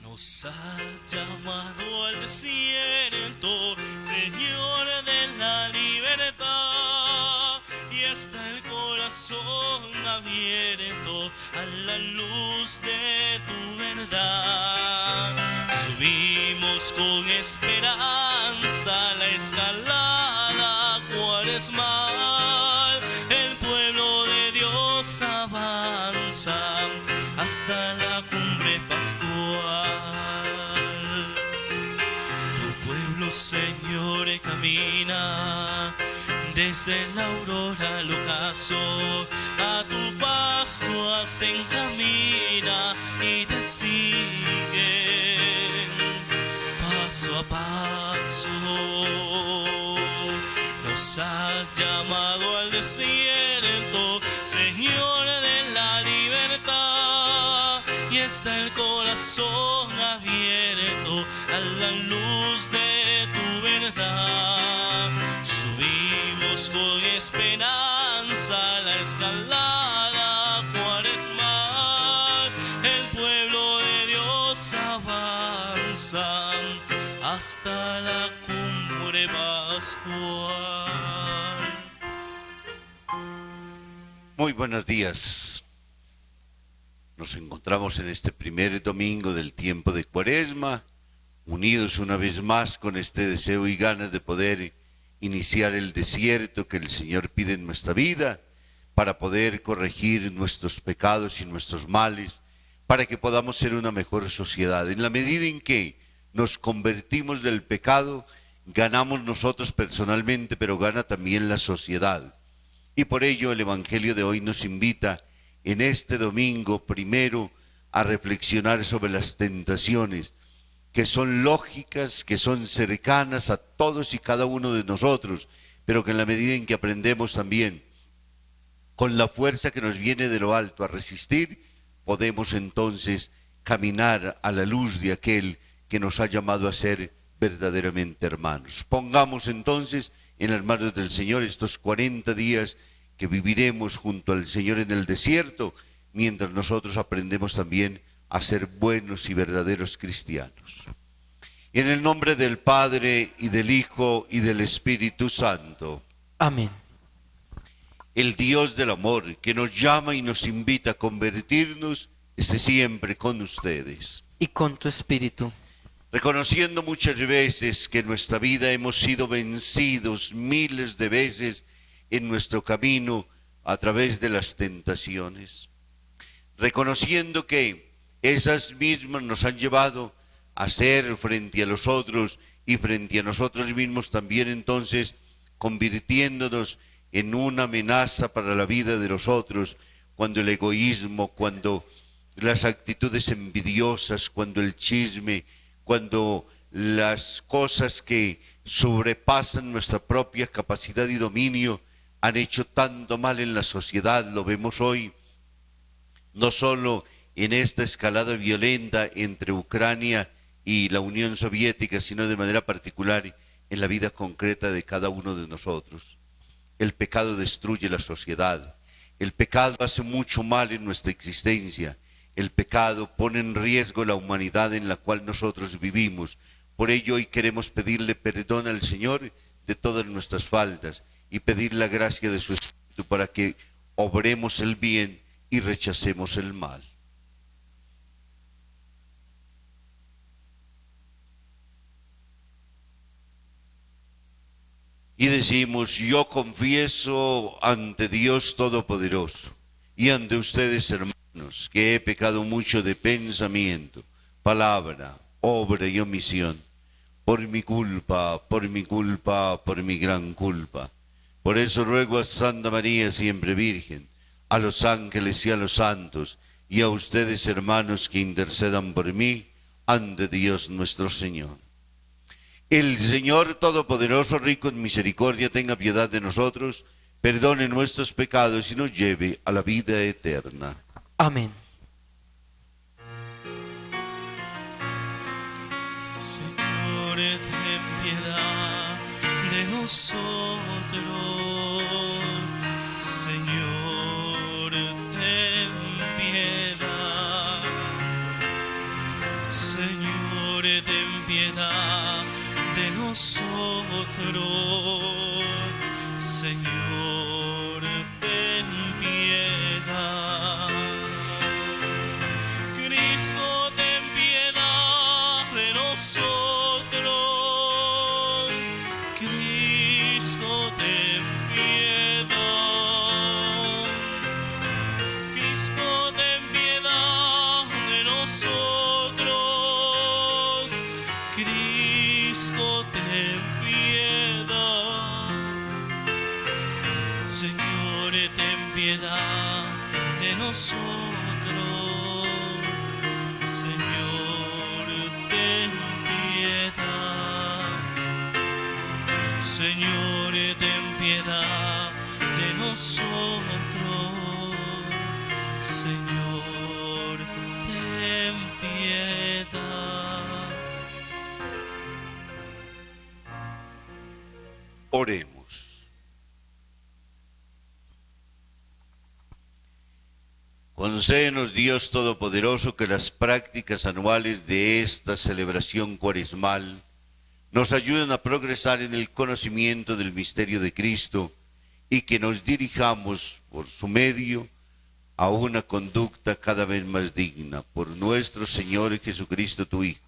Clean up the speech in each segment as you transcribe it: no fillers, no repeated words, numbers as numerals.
Nos has llamado al desierto, Señor de la libertad, y está el corazón abierto a la luz de tu verdad. Subimos con esperanza la escalada cuaresmal, el pueblo de Dios avanza hasta la cumbre pascual. Tu pueblo, Señor, camina desde la aurora al ocaso, a tu Pascua se encamina y te siguen paso a paso. Nos has llamado al desierto, Señor de la libertad, y está el corazón abierto a la luz de tu verdad. Subimos con esperanza la escalada cuaresmal, el pueblo de Dios avanza hasta la cumbre pascual. Muy buenos días. Nos encontramos en este primer domingo del tiempo de Cuaresma, unidos una vez más con este deseo y ganas de poder iniciar el desierto que el Señor pide en nuestra vida, para poder corregir nuestros pecados y nuestros males, para que podamos ser una mejor sociedad. En la medida en que nos convertimos del pecado, ganamos nosotros personalmente, pero gana también la sociedad. Y por ello el Evangelio de hoy nos invita en este domingo primero a reflexionar sobre las tentaciones, que son lógicas, que son cercanas a todos y cada uno de nosotros, pero que en la medida en que aprendemos también con la fuerza que nos viene de lo alto a resistir, podemos entonces caminar a la luz de aquel que nos ha llamado a ser verdaderamente hermanos. Pongamos entonces en las manos del Señor estos 40 días que viviremos junto al Señor en el desierto, mientras nosotros aprendemos también a ser buenos y verdaderos cristianos. En el nombre del Padre, y del Hijo, y del Espíritu Santo. Amén. El Dios del amor, que nos llama y nos invita a convertirnos, esté siempre con ustedes. Y con tu espíritu. Reconociendo muchas veces que en nuestra vida hemos sido vencidos miles de veces en nuestro camino a través de las tentaciones. Reconociendo que esas mismas nos han llevado a ser frente a los otros y frente a nosotros mismos también, entonces convirtiéndonos en una amenaza para la vida de los otros, cuando el egoísmo, cuando las actitudes envidiosas, cuando el chisme, cuando las cosas que sobrepasan nuestra propia capacidad y dominio han hecho tanto mal en la sociedad. Lo vemos hoy, no solo en esta escalada violenta entre Ucrania y la Unión Soviética, sino de manera particular en la vida concreta de cada uno de nosotros. El pecado destruye la sociedad, el pecado hace mucho mal en nuestra existencia, el pecado pone en riesgo la humanidad en la cual nosotros vivimos. Por ello hoy queremos pedirle perdón al Señor de todas nuestras faltas y pedir la gracia de su Espíritu para que obremos el bien y rechacemos el mal. Y decimos: yo confieso ante Dios Todopoderoso y ante ustedes, hermanos, que he pecado mucho de pensamiento, palabra, obra y omisión, por mi culpa, por mi gran culpa. Por eso ruego a Santa María, siempre Virgen, a los ángeles y a los santos, y a ustedes, hermanos, que intercedan por mí ante Dios nuestro Señor. El Señor Todopoderoso, rico en misericordia, tenga piedad de nosotros, perdone nuestros pecados y nos lleve a la vida eterna. Amén. Señor, piedad de nosotros. Señor, ten piedad. Señor, ten piedad de nosotros. Señor, ten piedad. Cristo, ten piedad de nosotros. Cristo, ten piedad. Cristo, ten piedad de nosotros. Cristo, ten piedad. Señor, ten piedad de nosotros. Señor, ten piedad. Señor, ten piedad de nosotros. Señor, ten piedad. Oremos. Concédenos, Dios Todopoderoso, que las prácticas anuales de esta celebración cuaresmal nos ayuden a progresar en el conocimiento del misterio de Cristo y que nos dirijamos por su medio a una conducta cada vez más digna. Por nuestro Señor Jesucristo, tu Hijo,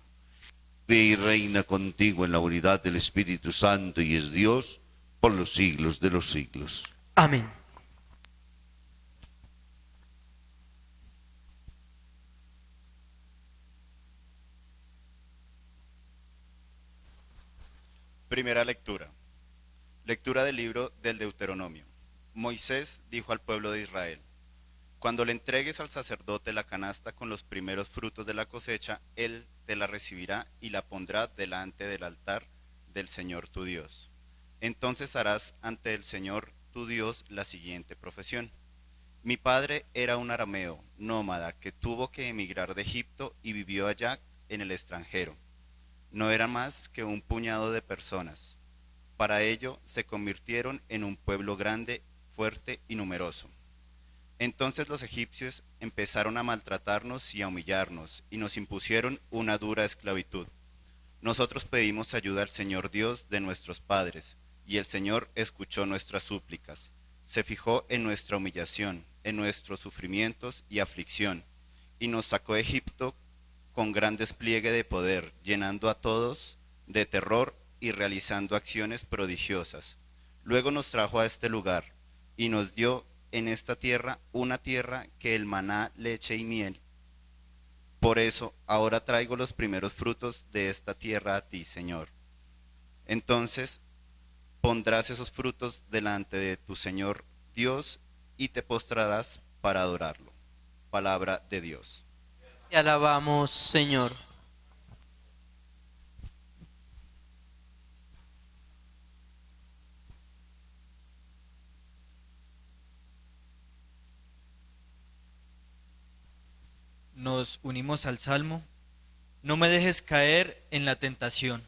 vive y reina contigo en la unidad del Espíritu Santo y es Dios por los siglos de los siglos. Amén. Primera lectura. Lectura del libro del Deuteronomio. Moisés dijo al pueblo de Israel: cuando le entregues al sacerdote la canasta con los primeros frutos de la cosecha, él te la recibirá y la pondrá delante del altar del Señor tu Dios. Entonces harás ante el Señor tu Dios la siguiente profesión: mi padre era un arameo nómada que tuvo que emigrar de Egipto y vivió allá en el extranjero. No era más que un puñado de personas. Para ello se convirtieron en un pueblo grande, fuerte y numeroso. Entonces los egipcios empezaron a maltratarnos y a humillarnos, y nos impusieron una dura esclavitud. Nosotros pedimos ayuda al Señor Dios de nuestros padres, y el Señor escuchó nuestras súplicas. Se fijó en nuestra humillación, en nuestros sufrimientos y aflicción, y nos sacó de Egipto con gran despliegue de poder, llenando a todos de terror y realizando acciones prodigiosas. Luego nos trajo a este lugar y nos dio en esta tierra una tierra que el maná, leche y miel. Por eso ahora traigo los primeros frutos de esta tierra a ti, Señor. Entonces pondrás esos frutos delante de tu Señor Dios y te postrarás para adorarlo. Palabra de Dios. Te alabamos, Señor. Nos unimos al Salmo. No me dejes caer en la tentación.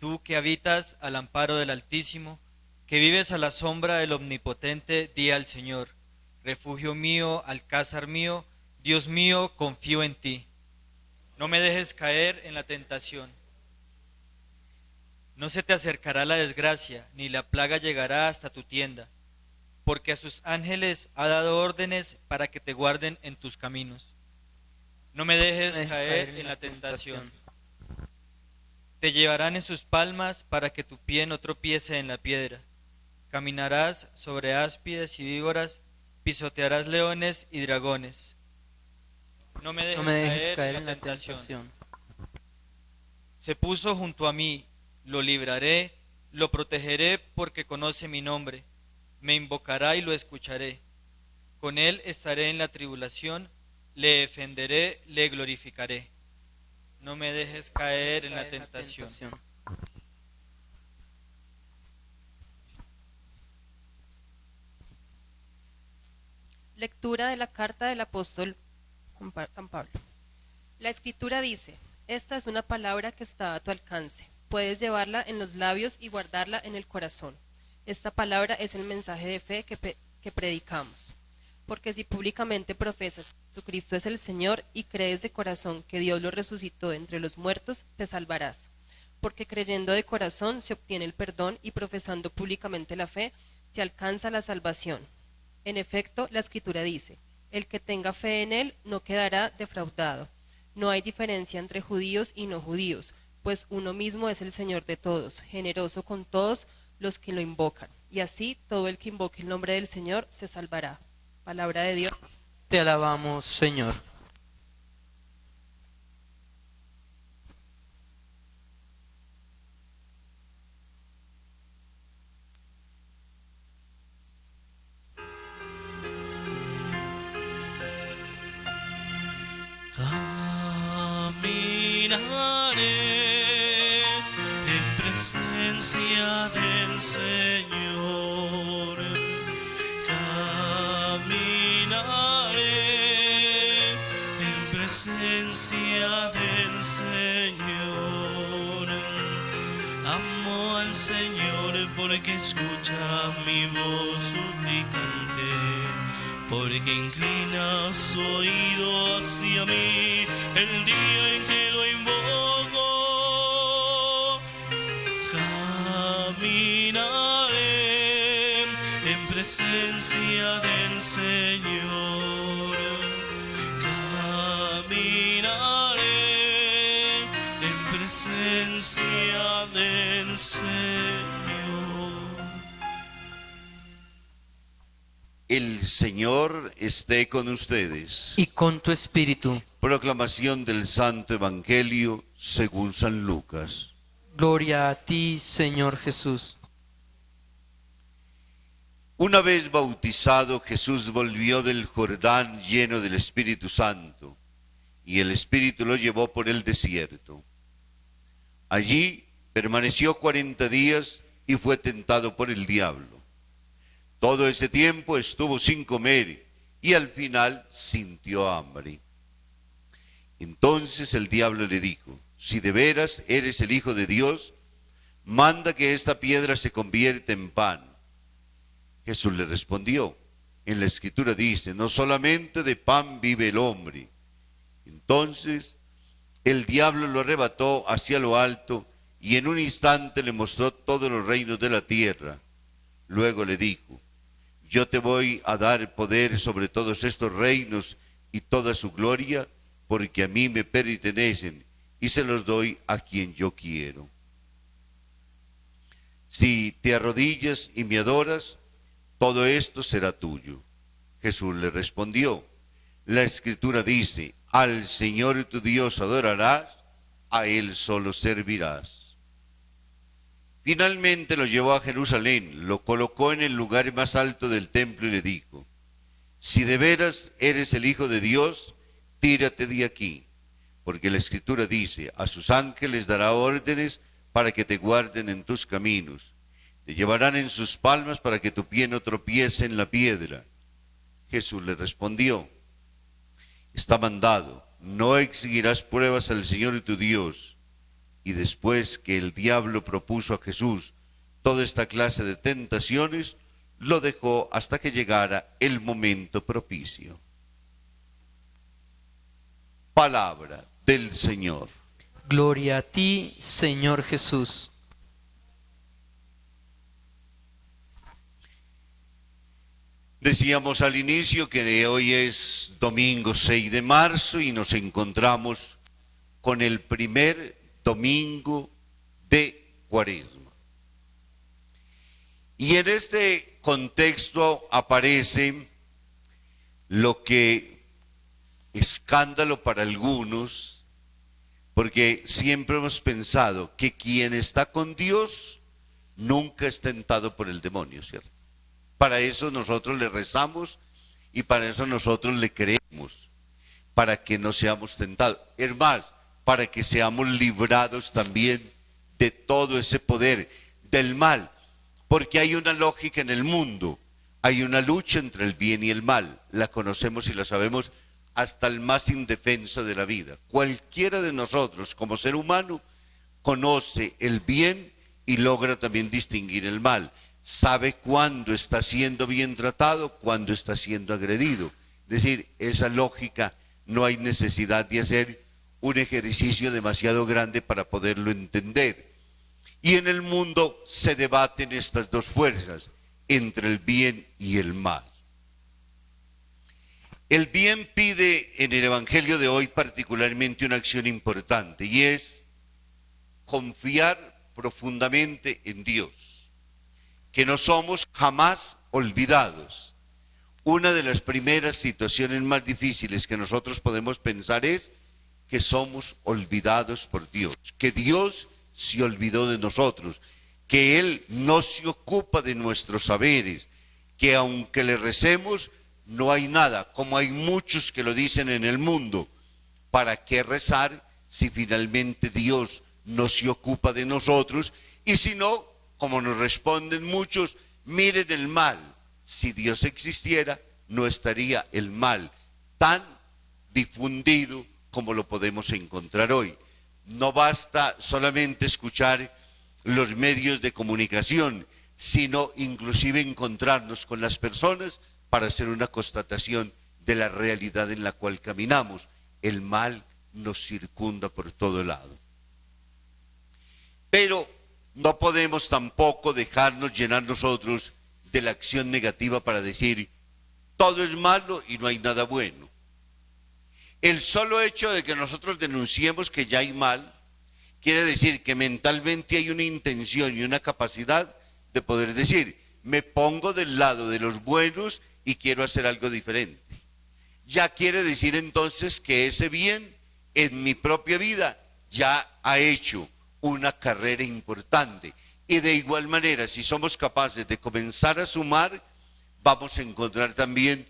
Tú que habitas al amparo del Altísimo, que vives a la sombra del Omnipotente, di al Señor: refugio mío, alcázar mío, Dios mío, confío en ti. No me dejes caer en la tentación. No se te acercará la desgracia, ni la plaga llegará hasta tu tienda, porque a sus ángeles ha dado órdenes para que te guarden en tus caminos. No me dejes caer en la tentación. Te llevarán en sus palmas para que tu pie no tropiece en la piedra. Caminarás sobre áspides y víboras, pisotearás leones y dragones. No me dejes caer en la tentación. Se puso junto a mí, lo libraré, lo protegeré porque conoce mi nombre. Me invocará y lo escucharé. Con él estaré en la tribulación, le defenderé, le glorificaré. No me dejes caer en la tentación. Lectura de la carta del apóstol San Pablo. La Escritura dice: Esta es una palabra que está a tu alcance. Puedes llevarla en los labios y guardarla en el corazón. Esta palabra es el mensaje de fe que predicamos. Porque si públicamente profesas que Jesucristo es el Señor y crees de corazón que Dios lo resucitó de entre los muertos, te salvarás. Porque creyendo de corazón se obtiene el perdón y profesando públicamente la fe se alcanza la salvación. En efecto, la Escritura dice, el que tenga fe en él no quedará defraudado. No hay diferencia entre judíos y no judíos, pues uno mismo es el Señor de todos, generoso con todos los que lo invocan. Y así todo el que invoque el nombre del Señor se salvará. Palabra de Dios. Te alabamos, Señor. Caminaré en presencia del Señor. Caminaré en presencia del Señor. Amo al Señor porque escucha mi voz suplicante, porque inclina su oído hacia mí el día en que lo invoco. Caminaré en presencia del Señor. Caminaré en presencia del Señor. El Señor esté con ustedes. Y con tu espíritu. Proclamación del Santo Evangelio según San Lucas. Gloria a ti, Señor Jesús. Una vez bautizado, Jesús volvió del Jordán lleno del Espíritu Santo, y el Espíritu lo llevó por el desierto. Allí permaneció 40 días y fue tentado por el diablo. Todo ese tiempo estuvo sin comer y al final sintió hambre. Entonces el diablo le dijo, si de veras eres el Hijo de Dios, manda que esta piedra se convierta en pan. Jesús le respondió, en la Escritura dice, no solamente de pan vive el hombre. Entonces el diablo lo arrebató hacia lo alto y en un instante le mostró todos los reinos de la tierra. Luego le dijo, yo te voy a dar poder sobre todos estos reinos y toda su gloria, porque a mí me pertenecen y se los doy a quien yo quiero. Si te arrodillas y me adoras, todo esto será tuyo. Jesús le respondió, la Escritura dice, al Señor tu Dios adorarás, a Él solo servirás. Finalmente lo llevó a Jerusalén, lo colocó en el lugar más alto del templo y le dijo, si de veras eres el Hijo de Dios, tírate de aquí, porque la Escritura dice, a sus ángeles dará órdenes para que te guarden en tus caminos, te llevarán en sus palmas para que tu pie no tropiece en la piedra. Jesús le respondió, está mandado, no exigirás pruebas al Señor tu Dios. Y después que el diablo propuso a Jesús toda esta clase de tentaciones, lo dejó hasta que llegara el momento propicio. Palabra del Señor. Gloria a ti, Señor Jesús. Decíamos al inicio que hoy es domingo 6 de marzo y nos encontramos con el primer domingo de Cuaresma. Y en este contexto aparece lo que escándalo para algunos, porque siempre hemos pensado que quien está con Dios nunca es tentado por el demonio, ¿cierto? Para eso nosotros le rezamos y para eso nosotros le creemos, para que no seamos tentados. Es más, para que seamos librados también de todo ese poder del mal, porque hay una lógica en el mundo, hay una lucha entre el bien y el mal, la conocemos y la sabemos hasta el más indefenso de la vida. Cualquiera de nosotros como ser humano conoce el bien y logra también distinguir el mal. Sabe cuándo está siendo bien tratado, cuándo está siendo agredido. Es decir, esa lógica no hay necesidad de hacer un ejercicio demasiado grande para poderlo entender. Y en el mundo se debaten estas dos fuerzas, entre el bien y el mal. El bien pide en el Evangelio de hoy particularmente una acción importante, y es confiar profundamente en Dios, que no somos jamás olvidados. Una de las primeras situaciones más difíciles que nosotros podemos pensar es que somos olvidados por Dios, que Dios se olvidó de nosotros, que Él no se ocupa de nuestros saberes, que aunque le recemos, no hay nada, como hay muchos que lo dicen en el mundo. ¿Para qué rezar si finalmente Dios no se ocupa de nosotros? Y si no, como nos responden muchos, miren el mal. Si Dios existiera, no estaría el mal tan difundido como lo podemos encontrar hoy. No basta solamente escuchar los medios de comunicación, sino inclusive encontrarnos con las personas para hacer una constatación de la realidad en la cual caminamos. El mal nos circunda por todo lado. Pero no podemos tampoco dejarnos llenar nosotros de la acción negativa para decir todo es malo y no hay nada bueno. El solo hecho de que nosotros denunciemos que ya hay mal quiere decir que mentalmente hay una intención y una capacidad de poder decir, me pongo del lado de los buenos y quiero hacer algo diferente. Ya quiere decir entonces que ese bien en mi propia vida ya ha hecho una carrera importante. Y de igual manera, si somos capaces de comenzar a sumar, vamos a encontrar también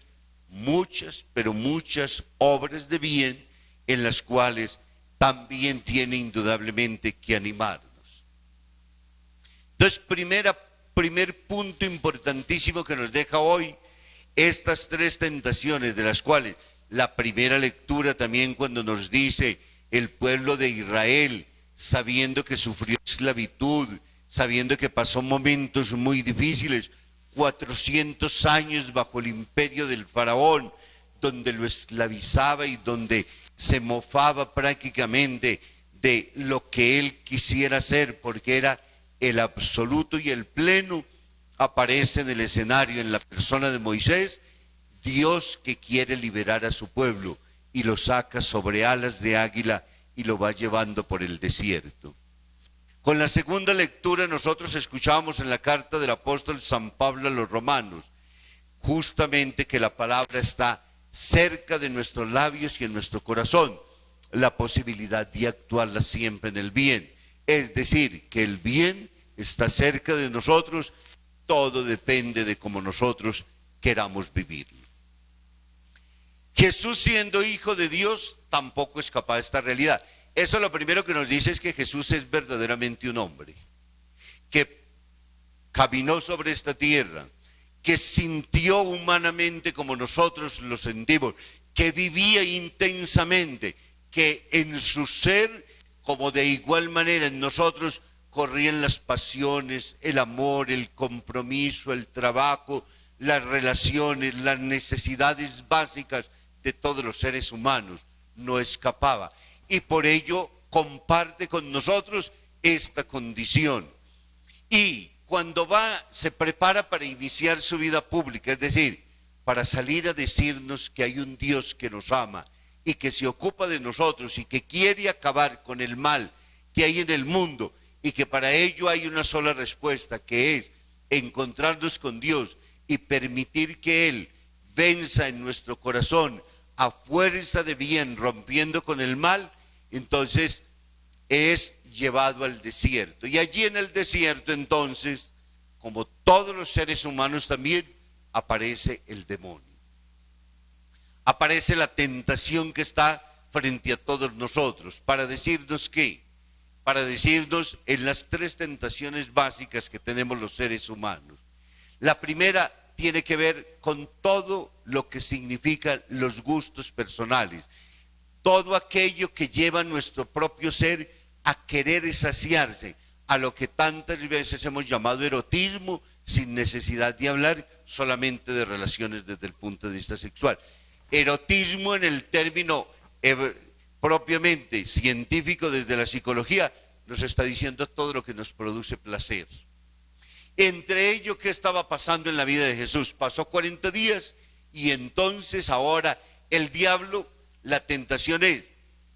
muchas, pero muchas obras de bien en las cuales también tiene indudablemente que animarnos. Entonces, primer punto importantísimo que nos deja hoy estas tres tentaciones, de las cuales la primera lectura también cuando nos dice el pueblo de Israel, sabiendo que sufrió esclavitud, sabiendo que pasó momentos muy difíciles, 400 años bajo el imperio del faraón, donde lo esclavizaba y donde se mofaba prácticamente de lo que él quisiera hacer, porque era el absoluto y el pleno. Aparece en el escenario en la persona de Moisés, Dios que quiere liberar a su pueblo y lo saca sobre alas de águila y lo va llevando por el desierto. Con la segunda lectura nosotros escuchamos en la carta del apóstol San Pablo a los romanos, justamente que la palabra está cerca de nuestros labios y en nuestro corazón, la posibilidad de actuarla siempre en el bien. Es decir, que el bien está cerca de nosotros, todo depende de cómo nosotros queramos vivirlo. Jesús, siendo hijo de Dios, tampoco escapa de esta realidad. Eso lo primero que nos dice es que Jesús es verdaderamente un hombre, que caminó sobre esta tierra, que sintió humanamente como nosotros lo sentimos, que vivía intensamente, que en su ser, como de igual manera en nosotros, corrían las pasiones, el amor, el compromiso, el trabajo, las relaciones, las necesidades básicas de todos los seres humanos. No escapaba. Y por ello comparte con nosotros esta condición. Y cuando se prepara para iniciar su vida pública, es decir, para salir a decirnos que hay un Dios que nos ama y que se ocupa de nosotros y que quiere acabar con el mal que hay en el mundo, y que para ello hay una sola respuesta, que es encontrarnos con Dios y permitir que Él venza en nuestro corazón a fuerza de bien, rompiendo con el mal. Entonces es llevado al desierto, y allí en el desierto entonces, como todos los seres humanos también, aparece el demonio, aparece la tentación que está frente a todos nosotros, para decirnos ¿qué? Para decirnos en las tres tentaciones básicas que tenemos los seres humanos. La primera, tiene que ver con todo lo que significan los gustos personales, todo aquello que lleva a nuestro propio ser a querer saciarse, a lo que tantas veces hemos llamado erotismo, sin necesidad de hablar solamente de relaciones desde el punto de vista sexual. Erotismo en el término propiamente científico desde la psicología nos está diciendo todo lo que nos produce placer. Entre ello, ¿qué estaba pasando en la vida de Jesús? Pasó 40 días y entonces ahora el diablo, la tentación es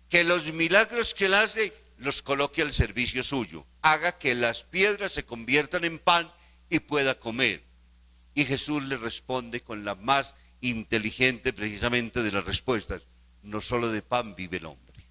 que los milagros que él hace los coloque al servicio suyo, haga que las piedras se conviertan en pan y pueda comer. Y Jesús le responde con la más inteligente precisamente de las respuestas: no solo de pan vive el hombre.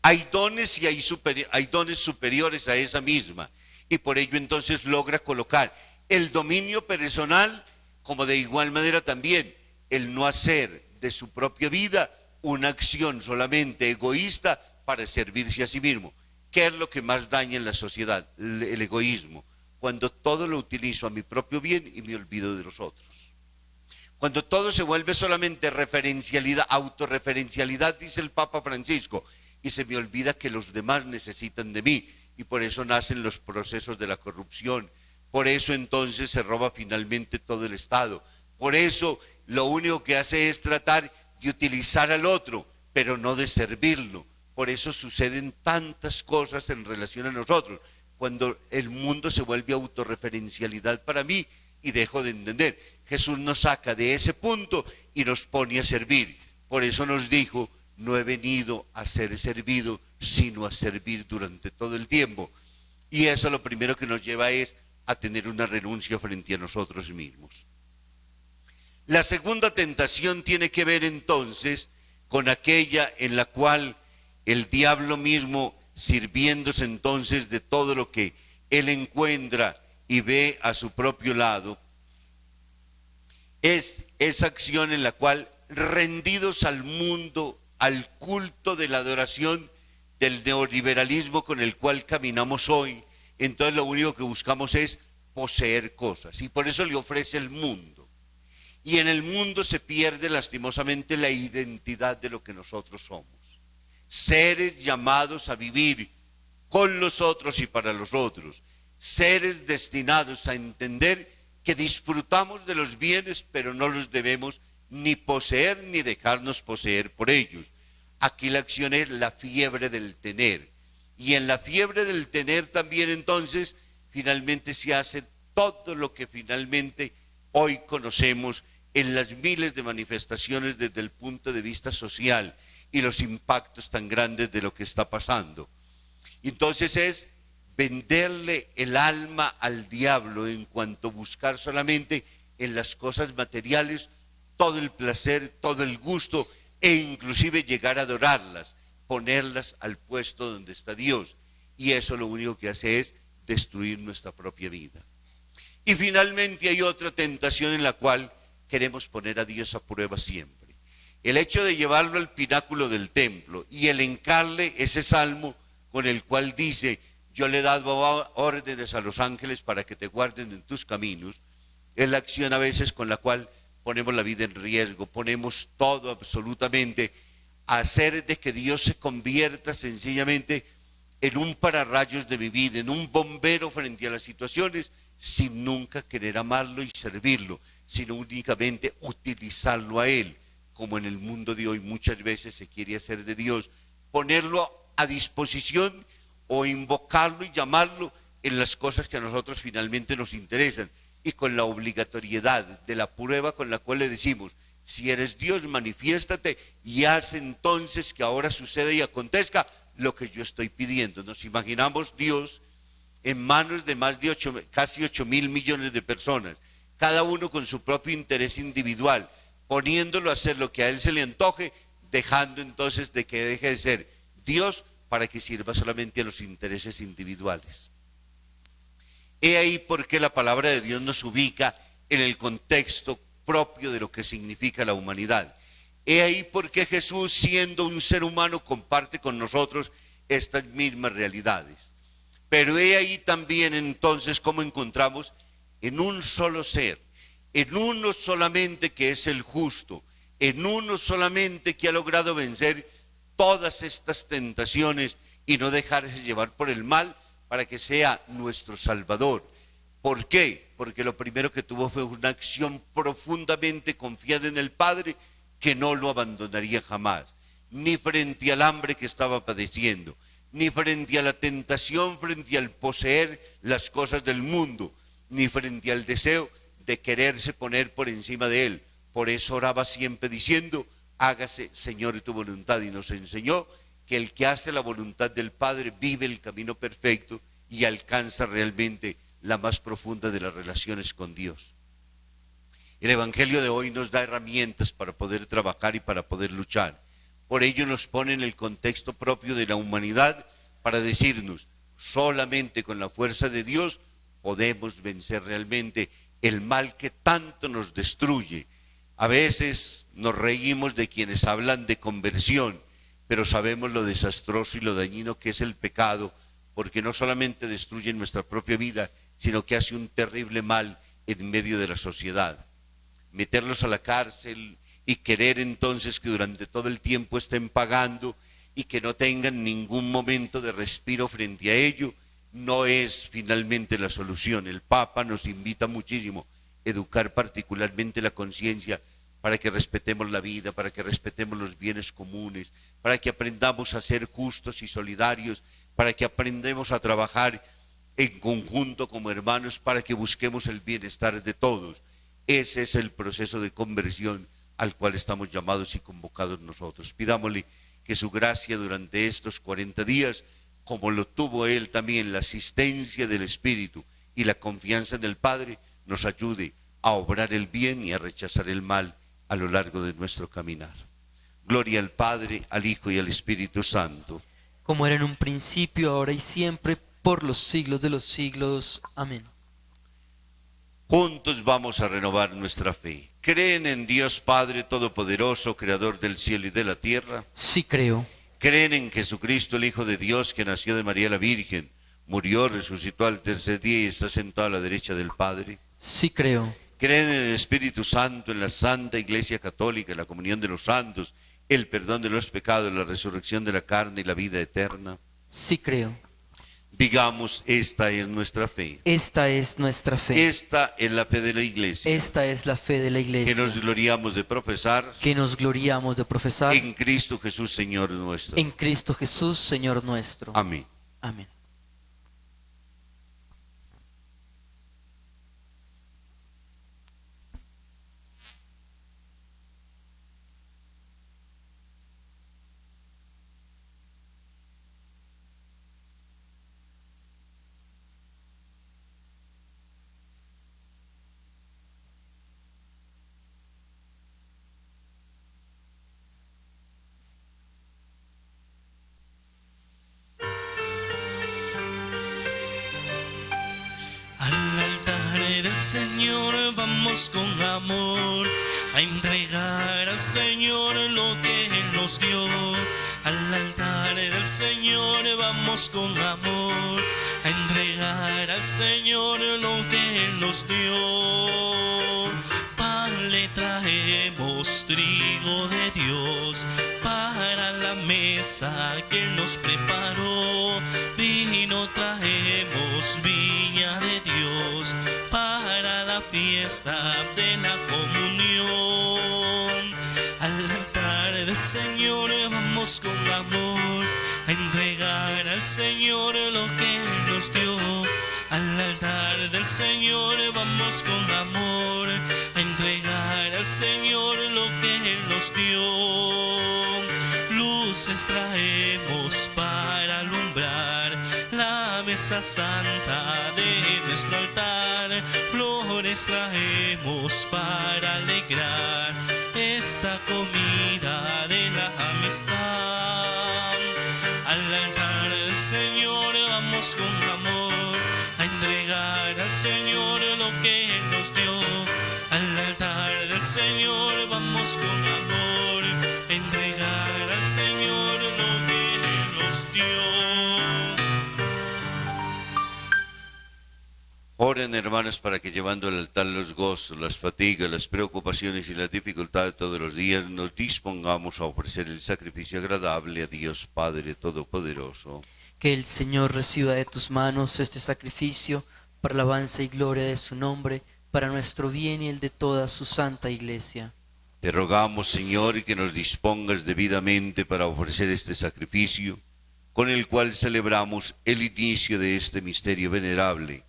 Hay dones y hay dones superiores a esa misma, y por ello entonces logra colocar el dominio personal, como de igual manera también el no hacer de su propia vida una acción solamente egoísta para servirse a sí mismo. ¿Qué es lo que más daña en la sociedad? El egoísmo. Cuando todo lo utilizo a mi propio bien y me olvido de los otros. Cuando todo se vuelve solamente referencialidad, autorreferencialidad, dice el Papa Francisco, y se me olvida que los demás necesitan de mí, y por eso nacen los procesos de la corrupción, por eso entonces se roba finalmente todo el Estado, por eso lo único que hace es tratar de utilizar al otro, pero no de servirlo. Por eso suceden tantas cosas en relación a nosotros, cuando el mundo se vuelve autorreferencialidad para mí y dejo de entender. Jesús nos saca de ese punto y nos pone a servir. Por eso nos dijo: no he venido a ser servido, sino a servir durante todo el tiempo. Y eso lo primero que nos lleva es a tener una renuncia frente a nosotros mismos. La segunda tentación tiene que ver entonces con aquella en la cual el diablo mismo, sirviéndose entonces de todo lo que él encuentra y ve a su propio lado, es esa acción en la cual, rendidos al mundo, al culto de la adoración del neoliberalismo con el cual caminamos hoy, entonces lo único que buscamos es poseer cosas, y por eso le ofrece el mundo. Y en el mundo se pierde lastimosamente la identidad de lo que nosotros somos. Seres llamados a vivir con los otros y para los otros. Seres destinados a entender que disfrutamos de los bienes, pero no los debemos ni poseer ni dejarnos poseer por ellos. Aquí la acción es la fiebre del tener. Y en la fiebre del tener también entonces finalmente se hace todo lo que finalmente hoy conocemos en las miles de manifestaciones desde el punto de vista social y los impactos tan grandes de lo que está pasando. Entonces es venderle el alma al diablo en cuanto a buscar solamente en las cosas materiales todo el placer, todo el gusto, e inclusive llegar a adorarlas, ponerlas al puesto donde está Dios. Y eso lo único que hace es destruir nuestra propia vida. Y finalmente hay otra tentación en la cual queremos poner a Dios a prueba siempre. El hecho de llevarlo al pináculo del templo y elencarle ese salmo con el cual dice: yo le he dado órdenes a los ángeles para que te guarden en tus caminos, es la acción a veces con la cual ponemos la vida en riesgo, ponemos todo absolutamente a hacer de que Dios se convierta sencillamente en un pararrayos de mi vida, en un bombero frente a las situaciones, sin nunca querer amarlo y servirlo, sino únicamente utilizarlo a Él, como en el mundo de hoy muchas veces se quiere hacer de Dios, ponerlo a disposición o invocarlo y llamarlo en las cosas que a nosotros finalmente nos interesan, y con la obligatoriedad de la prueba con la cual le decimos: si eres Dios, manifiéstate y haz entonces que ahora suceda y acontezca lo que yo estoy pidiendo. Nos imaginamos Dios en manos de más de casi 8.000 millones de personas, cada uno con su propio interés individual, poniéndolo a hacer lo que a él se le antoje, dejando entonces de que deje de ser Dios para que sirva solamente a los intereses individuales. He ahí por qué la palabra de Dios nos ubica en el contexto propio de lo que significa la humanidad. He ahí por qué Jesús, siendo un ser humano, comparte con nosotros estas mismas realidades. Pero he ahí también entonces cómo encontramos en un solo ser, en uno solamente que es el justo, en uno solamente que ha logrado vencer todas estas tentaciones y no dejarse llevar por el mal para que sea nuestro Salvador. ¿Por qué? Porque lo primero que tuvo fue una acción profundamente confiada en el Padre, que no lo abandonaría jamás, ni frente al hambre que estaba padeciendo, ni frente a la tentación, frente al poseer las cosas del mundo, ni frente al deseo de quererse poner por encima de él. Por eso oraba siempre diciendo: hágase, Señor, tu voluntad. Y nos enseñó que el que hace la voluntad del Padre vive el camino perfecto y alcanza realmente la más profunda de las relaciones con Dios. El Evangelio de hoy nos da herramientas para poder trabajar y para poder luchar. Por ello nos pone en el contexto propio de la humanidad para decirnos: solamente con la fuerza de Dios podemos vencer realmente el mal que tanto nos destruye. A veces nos reímos de quienes hablan de conversión, pero sabemos lo desastroso y lo dañino que es el pecado, porque no solamente destruye nuestra propia vida, sino que hace un terrible mal en medio de la sociedad. Meterlos a la cárcel y querer entonces que durante todo el tiempo estén pagando y que no tengan ningún momento de respiro frente a ello, no es finalmente la solución. El Papa nos invita muchísimo a educar particularmente la conciencia para que respetemos la vida, para que respetemos los bienes comunes, para que aprendamos a ser justos y solidarios, para que aprendamos a trabajar en conjunto como hermanos, para que busquemos el bienestar de todos. Ese es el proceso de conversión al cual estamos llamados y convocados nosotros. Pidámosle que su gracia durante estos 40 días, como lo tuvo él también, la asistencia del Espíritu y la confianza en el Padre, nos ayude a obrar el bien y a rechazar el mal a lo largo de nuestro caminar. Gloria al Padre, al Hijo y al Espíritu Santo. Como era en un principio, ahora y siempre, por los siglos de los siglos. Amén. Juntos vamos a renovar nuestra fe. ¿Creen en Dios Padre Todopoderoso, Creador del cielo y de la tierra? Sí creo. ¿Creen en Jesucristo, el Hijo de Dios, que nació de María la Virgen, murió, resucitó al tercer día y está sentado a la derecha del Padre? Sí creo. ¿Creen en el Espíritu Santo, en la Santa Iglesia Católica, en la comunión de los santos, el perdón de los pecados, la resurrección de la carne y la vida eterna? Sí creo. Digamos: esta es nuestra fe. Esta es nuestra fe. Esta es la fe de la Iglesia. Esta es la fe de la Iglesia. Que nos gloriamos de profesar. Que nos gloriamos de profesar. En Cristo Jesús, Señor nuestro. En Cristo Jesús, Señor nuestro. Amén. Amén. Al altar del Señor vamos con amor a entregar al Señor lo que Él nos dio. Al altar del Señor vamos con amor a entregar al Señor lo que Él nos dio. Pan le traemos, trigo de Dios, para la mesa que Él nos preparó. Vino traemos, viña de Dios, para la fiesta de la comunión. Al altar del Señor vamos con amor a entregar al Señor lo que Él nos dio. Al altar del Señor vamos con amor a entregar al Señor lo que Él nos dio. Luces traemos para alumbrar la mesa santa de nuestro altar. Flores traemos para alegrar esta comida de la amistad. Al altar del Señor vamos con amor a entregar al Señor lo que Él nos dio. Al altar del Señor vamos con amor a entregar al Señor lo que Él nos dio. Oren, hermanos, para que llevando al altar los gozos, las fatigas, las preocupaciones y las dificultades de todos los días, nos dispongamos a ofrecer el sacrificio agradable a Dios Padre Todopoderoso. Que el Señor reciba de tus manos este sacrificio para alabanza y gloria de su nombre, para nuestro bien y el de toda su santa iglesia. Te rogamos, Señor, que nos dispongas debidamente para ofrecer este sacrificio, con el cual celebramos el inicio de este misterio venerable.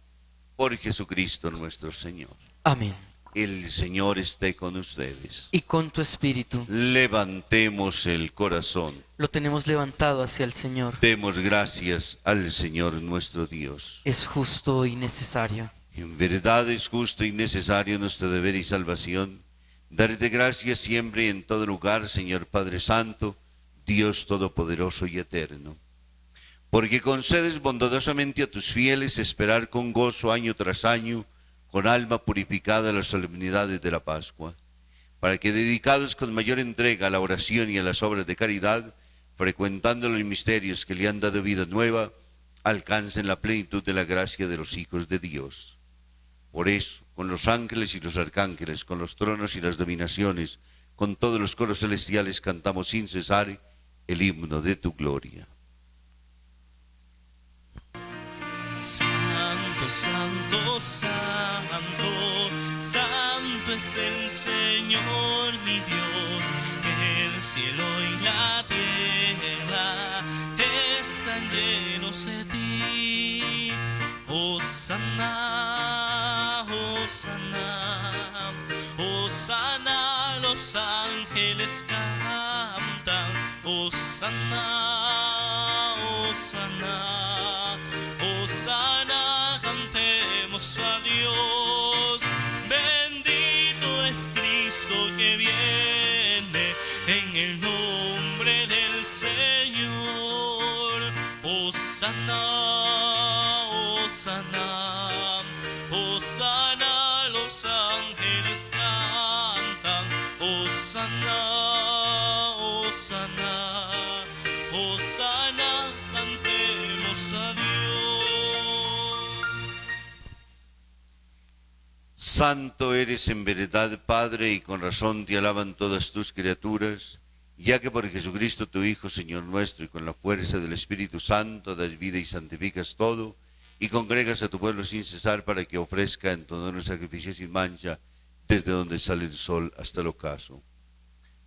Por Jesucristo nuestro Señor. Amén. El Señor esté con ustedes. Y con tu espíritu. Levantemos el corazón. Lo tenemos levantado hacia el Señor. Demos gracias al Señor nuestro Dios. Es justo y necesario. En verdad es justo y necesario nuestro deber y salvación, darte gracias siempre y en todo lugar, Señor Padre Santo, Dios Todopoderoso y Eterno. Porque concedes bondadosamente a tus fieles esperar con gozo año tras año, con alma purificada a las solemnidades de la Pascua, para que dedicados con mayor entrega a la oración y a las obras de caridad, frecuentando los misterios que le han dado vida nueva, alcancen la plenitud de la gracia de los hijos de Dios. Por eso, con los ángeles y los arcángeles, con los tronos y las dominaciones, con todos los coros celestiales cantamos sin cesar el himno de tu gloria. Santo, santo, santo, santo es el Señor mi Dios. El cielo y la tierra están llenos de ti. Hosana, hosana, hosana, los ángeles cantan. Hosana, hosana, hosana, cantemos a Dios. Bendito es Cristo que viene en el nombre del Señor. Hosana, hosana, hosana, los ángeles cantan. Hosana, hosana, hosana, cantemos a Dios. Santo eres en verdad, Padre, y con razón te alaban todas tus criaturas, ya que por Jesucristo tu Hijo, Señor nuestro, y con la fuerza del Espíritu Santo das vida y santificas todo, y congregas a tu pueblo sin cesar para que ofrezca en tu honor un sacrificio sin mancha, desde donde sale el sol hasta el ocaso.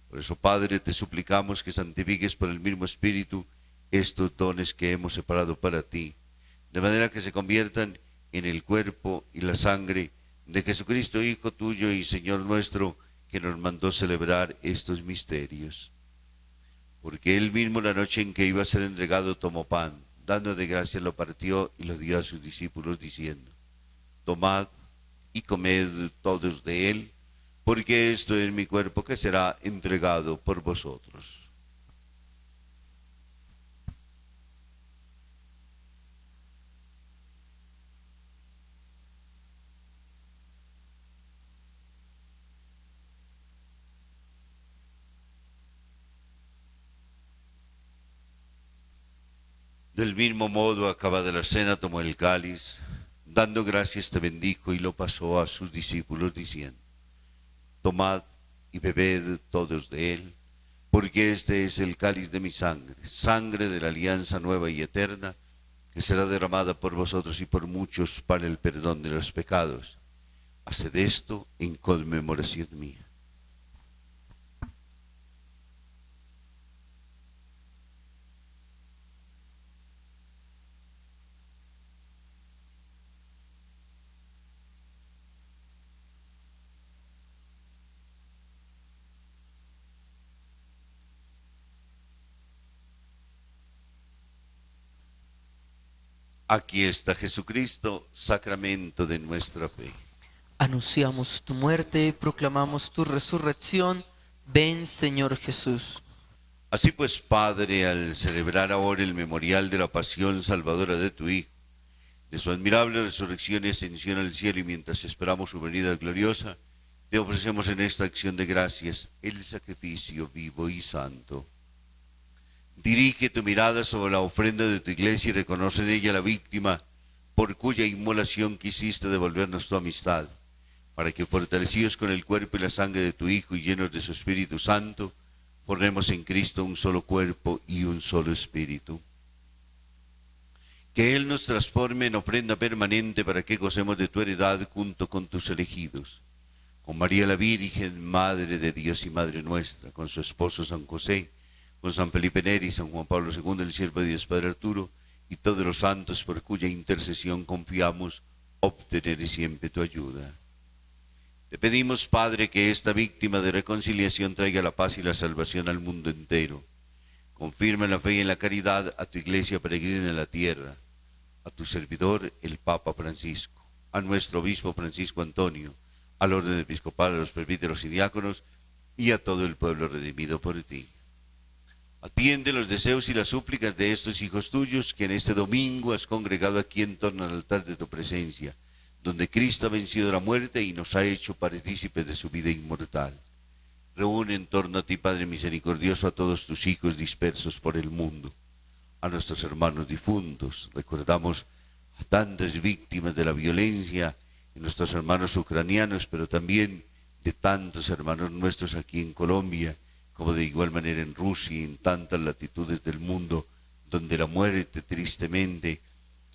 Por eso, Padre, te suplicamos que santifiques por el mismo Espíritu estos dones que hemos separado para ti, de manera que se conviertan en el cuerpo y la sangre de Jesucristo, Hijo tuyo y Señor nuestro, que nos mandó celebrar estos misterios. Porque él mismo, la noche en que iba a ser entregado, tomó pan, dando de gracias lo partió y lo dio a sus discípulos, diciendo: tomad y comed todos de él, porque esto es mi cuerpo que será entregado por vosotros. Del mismo modo, acabada la cena, tomó el cáliz, dando gracias te bendijo y lo pasó a sus discípulos, diciendo: tomad y bebed todos de él, porque este es el cáliz de mi sangre, sangre de la alianza nueva y eterna, que será derramada por vosotros y por muchos para el perdón de los pecados. Haced esto en conmemoración mía. Aquí está Jesucristo, sacramento de nuestra fe. Anunciamos tu muerte, proclamamos tu resurrección. Ven, Señor Jesús. Así pues, Padre, al celebrar ahora el memorial de la pasión salvadora de tu Hijo, de su admirable resurrección y ascensión al cielo, y mientras esperamos su venida gloriosa, te ofrecemos en esta acción de gracias el sacrificio vivo y santo. Dirige tu mirada sobre la ofrenda de tu iglesia y reconoce en ella la víctima por cuya inmolación quisiste devolvernos tu amistad, para que fortalecidos con el cuerpo y la sangre de tu Hijo y llenos de su Espíritu Santo, formemos en Cristo un solo cuerpo y un solo espíritu. Que Él nos transforme en ofrenda permanente para que gocemos de tu heredad junto con tus elegidos, con María la Virgen, Madre de Dios y Madre nuestra, con su esposo San José, con San Felipe Neri, San Juan Pablo II, el siervo de Dios Padre Arturo, y todos los santos por cuya intercesión confiamos obtener siempre tu ayuda. Te pedimos, Padre, que esta víctima de reconciliación traiga la paz y la salvación al mundo entero. Confirma en la fe y en la caridad a tu iglesia peregrina en la tierra, a tu servidor, el Papa Francisco, a nuestro obispo Francisco Antonio, al orden episcopal, a los presbíteros y diáconos, y a todo el pueblo redimido por ti. Atiende los deseos y las súplicas de estos hijos tuyos que en este domingo has congregado aquí en torno al altar de tu presencia, donde Cristo ha vencido la muerte y nos ha hecho partícipes de su vida inmortal. Reúne en torno a ti, Padre misericordioso, a todos tus hijos dispersos por el mundo, a nuestros hermanos difuntos. Recordamos a tantas víctimas de la violencia, y nuestros hermanos ucranianos, pero también de tantos hermanos nuestros aquí en Colombia, como de igual manera en Rusia y en tantas latitudes del mundo, donde la muerte tristemente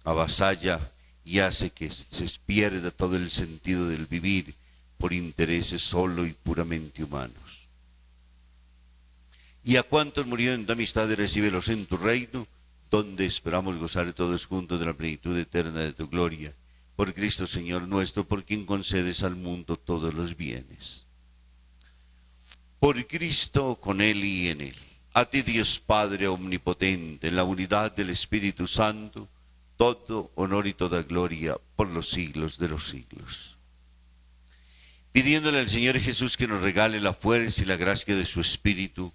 avasalla y hace que se pierda todo el sentido del vivir por intereses solo y puramente humanos. Y a cuantos murieron en tu amistad, recíbelos en tu reino, donde esperamos gozar todos juntos de la plenitud eterna de tu gloria. Por Cristo Señor nuestro, por quien concedes al mundo todos los bienes. Por Cristo, con Él y en Él. A ti, Dios Padre omnipotente, en la unidad del Espíritu Santo, todo honor y toda gloria por los siglos de los siglos. Pidiéndole al Señor Jesús que nos regale la fuerza y la gracia de su Espíritu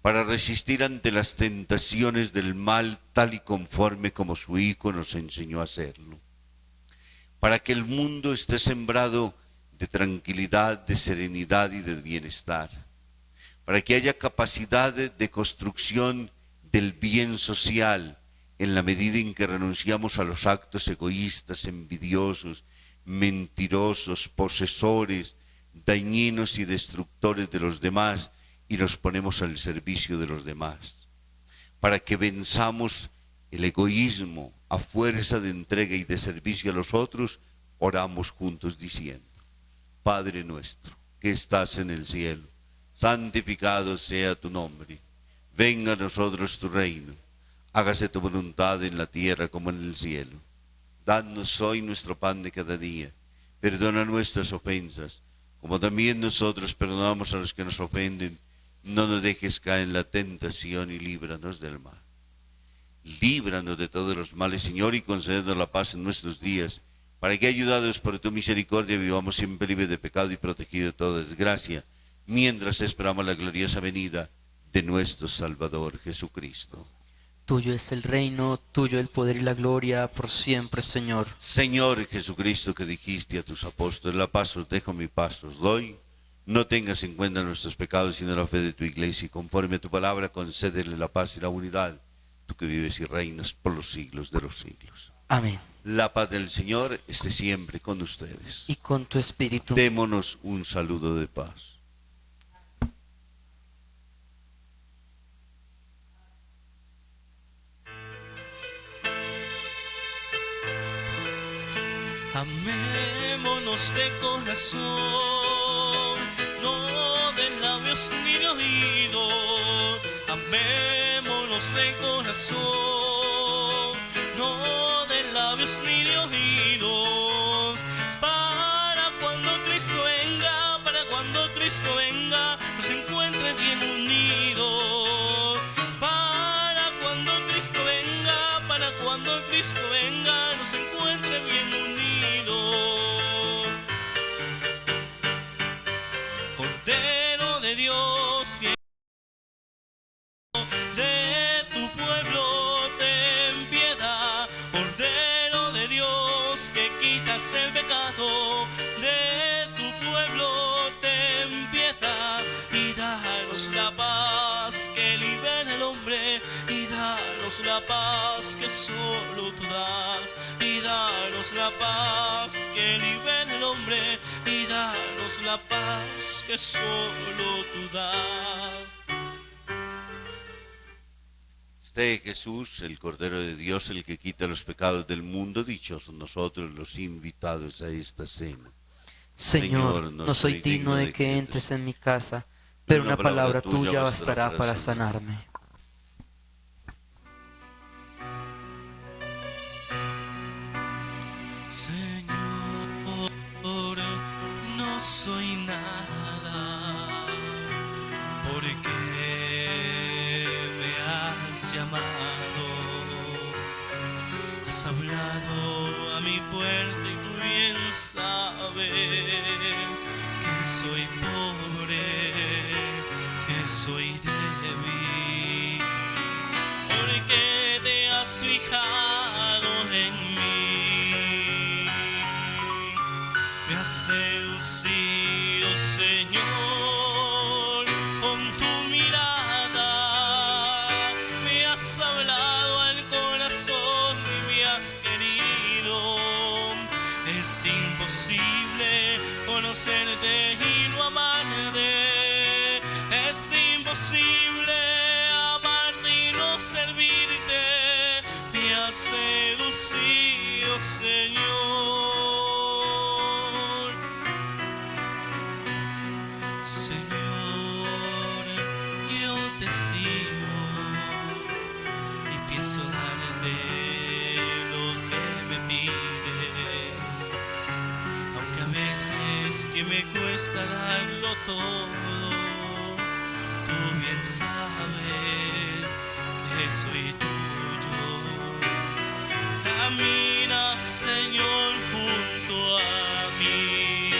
para resistir ante las tentaciones del mal tal y conforme como su Hijo nos enseñó a hacerlo. Para que el mundo esté sembrado de tranquilidad, de serenidad y de bienestar. Para que haya capacidad de construcción del bien social en la medida en que renunciamos a los actos egoístas, envidiosos, mentirosos, posesores, dañinos y destructores de los demás y nos ponemos al servicio de los demás. Para que venzamos el egoísmo a fuerza de entrega y de servicio a los otros, oramos juntos diciendo: Padre nuestro, que estás en el cielo, santificado sea tu nombre. Venga a nosotros tu reino. Hágase tu voluntad en la tierra como en el cielo. Danos hoy nuestro pan de cada día. Perdona nuestras ofensas, como también nosotros perdonamos a los que nos ofenden. No nos dejes caer en la tentación y líbranos del mal. Líbranos de todos los males, Señor, y concédenos la paz en nuestros días, para que, ayudados por tu misericordia, vivamos siempre libres de pecado y protegidos de toda desgracia, mientras esperamos la gloriosa venida de nuestro Salvador Jesucristo. Tuyo es el reino, tuyo el poder y la gloria, por siempre, Señor. Señor Jesucristo, que dijiste a tus apóstoles: la paz os dejo, mi paz os doy. No tengas en cuenta nuestros pecados, sino la fe de tu iglesia, y conforme a tu palabra, concédele la paz y la unidad, tú que vives y reinas por los siglos de los siglos. Amén. La paz del Señor esté siempre con ustedes. Y con tu espíritu. Démonos un saludo de paz. Amémonos de corazón, no de labios ni de oído. Amémonos de corazón, no de labios ni de oídos. Para cuando Cristo venga, nos encuentre bien unidos. Para cuando Cristo venga, nos encuentre bien unidos. Cordero de Dios, de tu pueblo ten piedad. Cordero de Dios, que quitas el pecado, de tu pueblo ten piedad. Y danos la paz que libera al hombre, y danos danos la paz que solo tú das, y danos la paz que libera el hombre, y danos la paz que solo tú das. Este Jesús, el Cordero de Dios, el que quita los pecados del mundo, dichosos nosotros los invitados a esta cena. Señor, no soy digno de que entres en mi casa, pero una palabra tuya bastará para sanarme. Señor, no soy nada, porque me has llamado, has hablado a mi puerta y tú bien sabes que soy pobre, que soy débil, porque te has fijado en mí, me has seducido, Señor, con tu mirada, me has hablado al corazón y me has querido. Es imposible conocerte y no amarte, es imposible amarte y no servirte, me has seducido, Señor. Señor, yo te sigo y pienso darte lo que me pides, aunque a veces que me cuesta darlo todo, tú bien sabes que soy tuyo. Camina, Señor, junto a mí,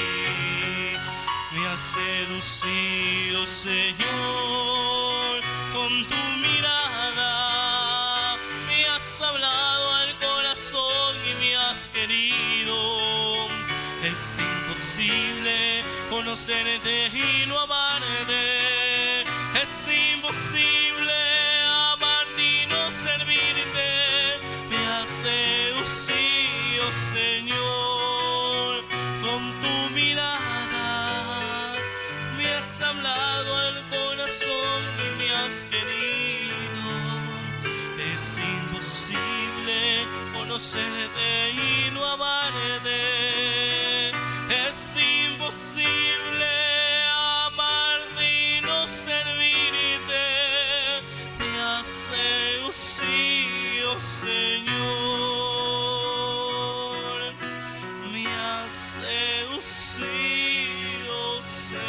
me has seducido, Señor, con tu mirada, me has hablado al corazón y me has querido. Es imposible conocerte y no amarte, es imposible amarte y no servirte, me has seducido, Señor, con tu mirada, me has hablado al corazón y me has querido. Es imposible conocerte y no amarte, es imposible amarte y no servirte, me has seducido, Señor, me has seducido, Señor.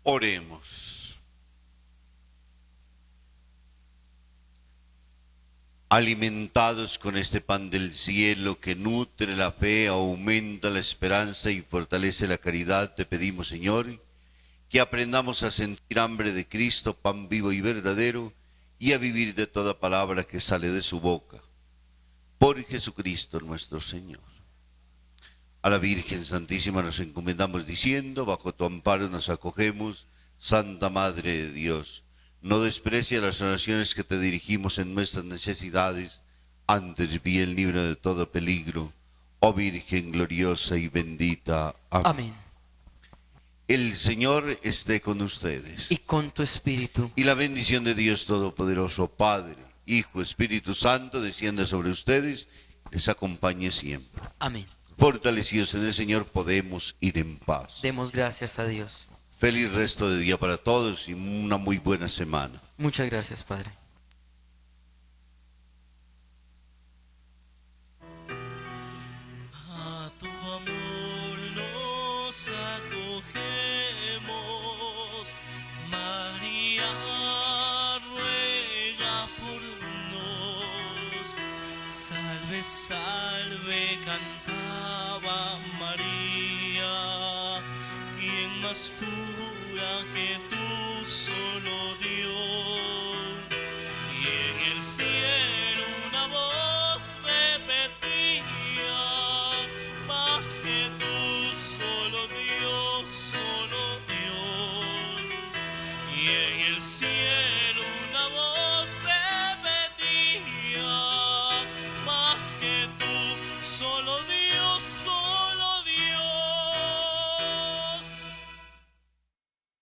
Oremos. Alimentados con este pan del cielo que nutre la fe, aumenta la esperanza y fortalece la caridad, te pedimos, Señor, que aprendamos a sentir hambre de Cristo, pan vivo y verdadero, y a vivir de toda palabra que sale de su boca. Por Jesucristo nuestro Señor. A la Virgen Santísima nos encomendamos diciendo, bajo tu amparo nos acogemos, Santa Madre de Dios. No desprecia las oraciones que te dirigimos en nuestras necesidades, antes bien libre de todo peligro, oh Virgen gloriosa y bendita. Amén. Amén. El Señor esté con ustedes. Y con tu espíritu. Y la bendición de Dios Todopoderoso, Padre, Hijo, Espíritu Santo, descienda sobre ustedes, les acompañe siempre. Amén. Fortalecidos en el Señor, podemos ir en paz. Demos gracias a Dios. Feliz resto de día para todos y una muy buena semana. Muchas gracias, Padre. nos acogemos. María ruega por nos. Salve, salve, cantaba María. ¿Quién más pura que tú, solo Dios? Y en el cielo una voz repetía: más que tú, solo Dios, solo Dios. Y en el cielo